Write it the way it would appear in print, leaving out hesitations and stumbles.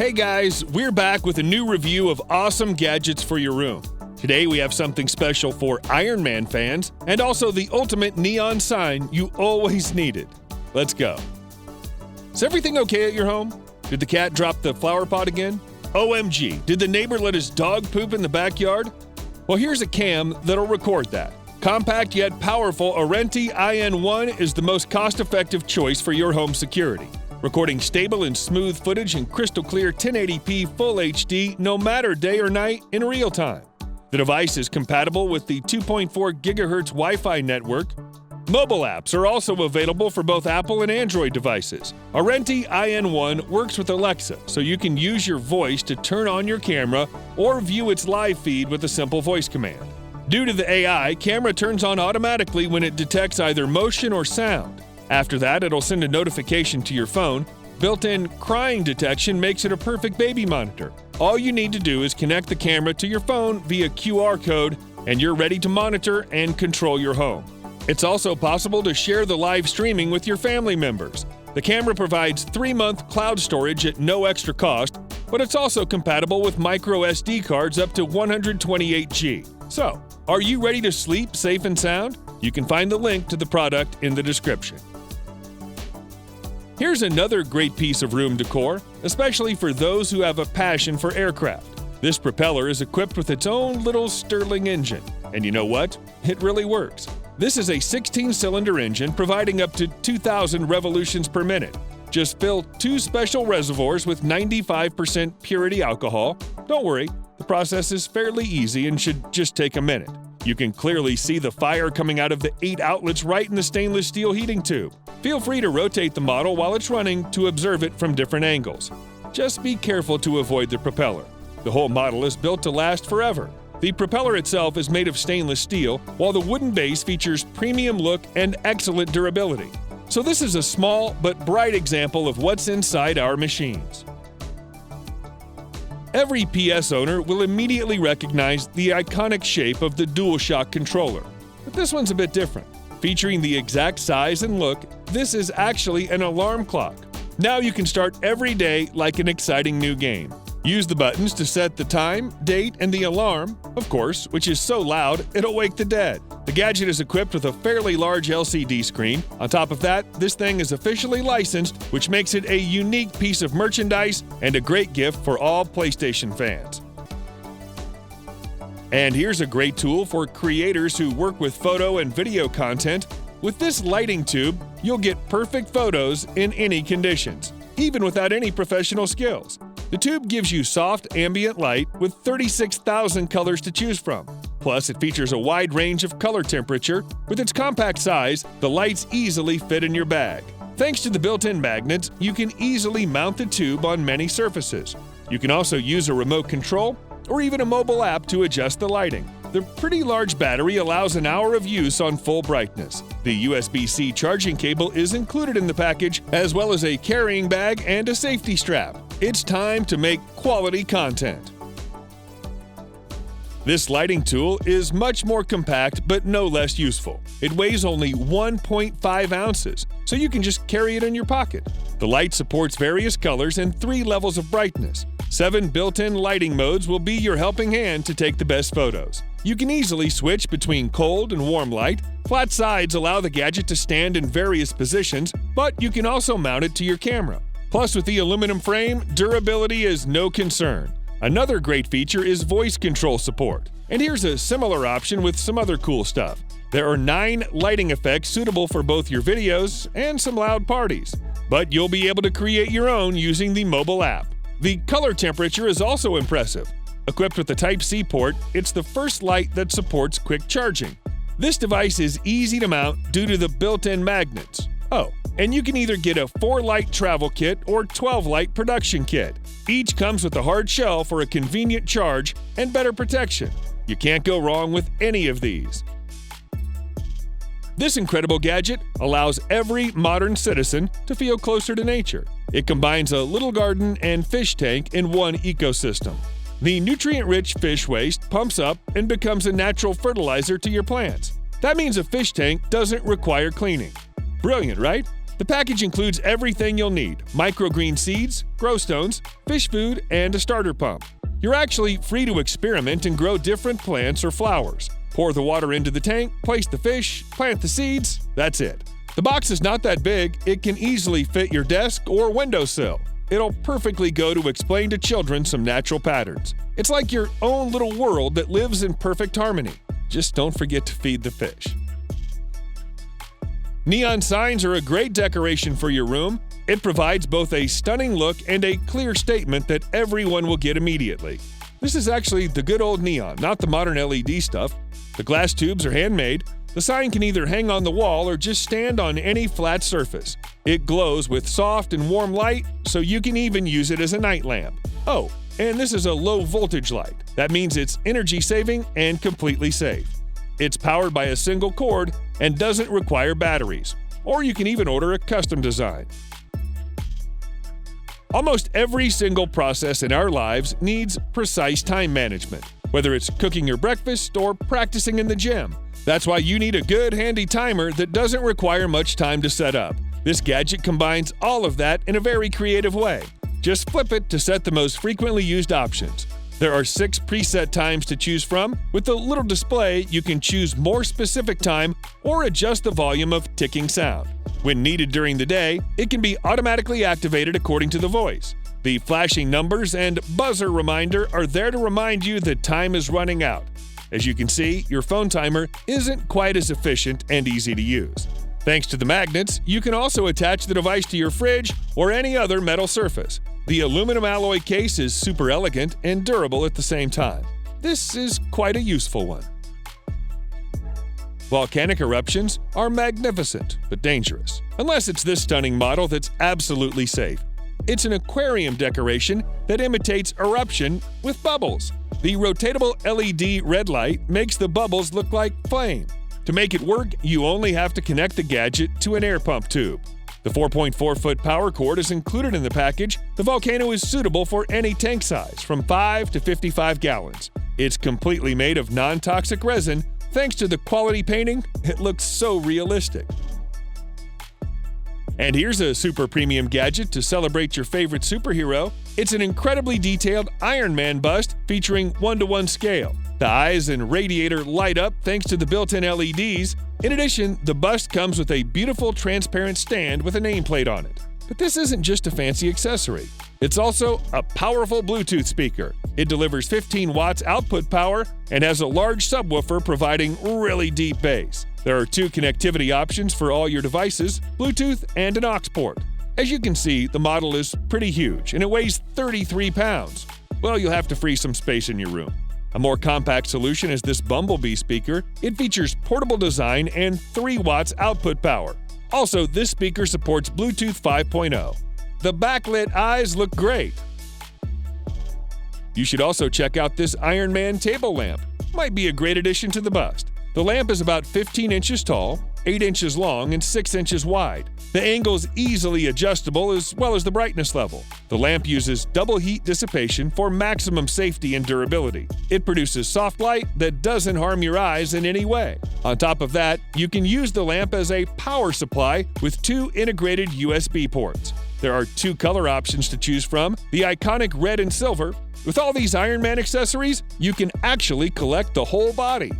Hey guys, we're back with a new review of awesome gadgets for your room. Today we have something special for Iron Man fans and also the ultimate neon sign you always needed. Let's go. Is everything okay at your home? Did the cat drop the flower pot again? OMG, did the neighbor let his dog poop in the backyard? Well, here's a cam that'll record that. Compact yet powerful Arenti IN1 is the most cost-effective choice for your home security, recording stable and smooth footage in crystal clear 1080p Full HD no matter day or night in real time. The device is compatible with the 2.4 GHz Wi-Fi network. Mobile apps are also available for both Apple and Android devices. Arenti IN1 works with Alexa, so you can use your voice to turn on your camera or view its live feed with a simple voice command. Due to the AI, camera turns on automatically when it detects either motion or sound. After that, it'll send a notification to your phone. Built-in crying detection makes it a perfect baby monitor. All you need to do is connect the camera to your phone via QR code, and you're ready to monitor and control your home. It's also possible to share the live streaming with your family members. The camera provides 3-month cloud storage at no extra cost, but it's also compatible with micro SD cards up to 128GB. So, are you ready to sleep safe and sound? You can find the link to the product in the description. Here's another great piece of room decor, especially for those who have a passion for aircraft. This propeller is equipped with its own little Stirling engine. And you know what? It really works. This is a 16-cylinder engine providing up to 2,000 revolutions per minute. Just fill 2 special reservoirs with 95% purity alcohol. Don't worry, the process is fairly easy and should just take a minute. You can clearly see the fire coming out of the 8 outlets right in the stainless steel heating tube. Feel free to rotate the model while it's running to observe it from different angles. Just be careful to avoid the propeller. The whole model is built to last forever. The propeller itself is made of stainless steel, while the wooden base features premium look and excellent durability. So this is a small but bright example of what's inside our machines. Every PS owner will immediately recognize the iconic shape of the DualShock controller. But this one's a bit different. Featuring the exact size and look, this is actually an alarm clock. Now you can start every day like an exciting new game. Use the buttons to set the time, date, and the alarm, of course, which is so loud it'll wake the dead. The gadget is equipped with a fairly large LCD screen. On top of that, this thing is officially licensed, which makes it a unique piece of merchandise and a great gift for all PlayStation fans. And here's a great tool for creators who work with photo and video content. With this lighting tube, you'll get perfect photos in any conditions, even without any professional skills. The tube gives you soft ambient light with 36,000 colors to choose from. Plus, it features a wide range of color temperature. With its compact size, the lights easily fit in your bag. Thanks to the built-in magnets, you can easily mount the tube on many surfaces. You can also use a remote control or even a mobile app to adjust the lighting. The pretty large battery allows an hour of use on full brightness. The USB-C charging cable is included in the package, as well as a carrying bag and a safety strap. It's time to make quality content. This lighting tool is much more compact but no less useful. It weighs only 1.5 ounces, so you can just carry it in your pocket. The light supports various colors and 3 levels of brightness. 7 built-in lighting modes will be your helping hand to take the best photos. You can easily switch between cold and warm light. Flat sides allow the gadget to stand in various positions, but you can also mount it to your camera. Plus, with the aluminum frame, durability is no concern. Another great feature is voice control support. And here's a similar option with some other cool stuff. There are 9 lighting effects suitable for both your videos and some loud parties. But you'll be able to create your own using the mobile app. The color temperature is also impressive. Equipped with the Type-C port, it's the first light that supports quick charging. This device is easy to mount due to the built-in magnets. Oh, and you can either get a 4-light travel kit or 12-light production kit. Each comes with a hard shell for a convenient charge and better protection. You can't go wrong with any of these. This incredible gadget allows every modern citizen to feel closer to nature. It combines a little garden and fish tank in one ecosystem. The nutrient-rich fish waste pumps up and becomes a natural fertilizer to your plants. That means a fish tank doesn't require cleaning. Brilliant, right? The package includes everything you'll need: microgreen seeds, grow stones, fish food, and a starter pump. You're actually free to experiment and grow different plants or flowers. Pour the water into the tank, place the fish, plant the seeds, that's it. The box is not that big, it can easily fit your desk or windowsill. It'll perfectly go to explain to children some natural patterns. It's like your own little world that lives in perfect harmony. Just don't forget to feed the fish. Neon signs are a great decoration for your room. It provides both a stunning look and a clear statement that everyone will get immediately. This is actually the good old neon, not the modern LED stuff. The glass tubes are handmade. The sign can either hang on the wall or just stand on any flat surface. It glows with soft and warm light, so you can even use it as a night lamp. Oh, and this is a low voltage light. That means it's energy saving and completely safe. It's powered by a single cord and doesn't require batteries. Or you can even order a custom design. Almost every single process in our lives needs precise time management, whether it's cooking your breakfast or practicing in the gym. That's why you need a good, handy timer that doesn't require much time to set up. This gadget combines all of that in a very creative way. Just flip it to set the most frequently used options. There are 6 preset times to choose from. With the little display, you can choose more specific time or adjust the volume of ticking sound. When needed during the day, it can be automatically activated according to the voice. The flashing numbers and buzzer reminder are there to remind you that time is running out. As you can see, your phone timer isn't quite as efficient and easy to use. Thanks to the magnets, you can also attach the device to your fridge or any other metal surface. The aluminum alloy case is super elegant and durable at the same time. This is quite a useful one. Volcanic eruptions are magnificent but dangerous, unless it's this stunning model that's absolutely safe. It's an aquarium decoration that imitates eruption with bubbles. The rotatable LED red light makes the bubbles look like flame. To make it work, you only have to connect the gadget to an air pump tube. The 4.4-foot power cord is included in the package. The Volcano is suitable for any tank size, from 5 to 55 gallons. It's completely made of non-toxic resin. Thanks to the quality painting, it looks so realistic. And here's a super premium gadget to celebrate your favorite superhero. It's an incredibly detailed Iron Man bust featuring 1:1 scale. The eyes and radiator light up thanks to the built-in LEDs. In addition, the bust comes with a beautiful transparent stand with a nameplate on it. But this isn't just a fancy accessory. It's also a powerful Bluetooth speaker. It delivers 15 watts output power and has a large subwoofer providing really deep bass. There are 2 connectivity options for all your devices, Bluetooth and an aux port. As you can see, the model is pretty huge and it weighs 33 pounds. Well, you'll have to free some space in your room. A more compact solution is this Bumblebee speaker. It features portable design and 3 watts output power. Also, this speaker supports Bluetooth 5.0. The backlit eyes look great. You should also check out this Iron Man table lamp. Might be a great addition to the bust. The lamp is about 15 inches tall, 8 inches long, and 6 inches wide. The angle is easily adjustable as well as the brightness level. The lamp uses double heat dissipation for maximum safety and durability. It produces soft light that doesn't harm your eyes in any way. On top of that, you can use the lamp as a power supply with 2 integrated USB ports. There are 2 color options to choose from, the iconic red and silver. With all these Iron Man accessories, you can actually collect the whole body.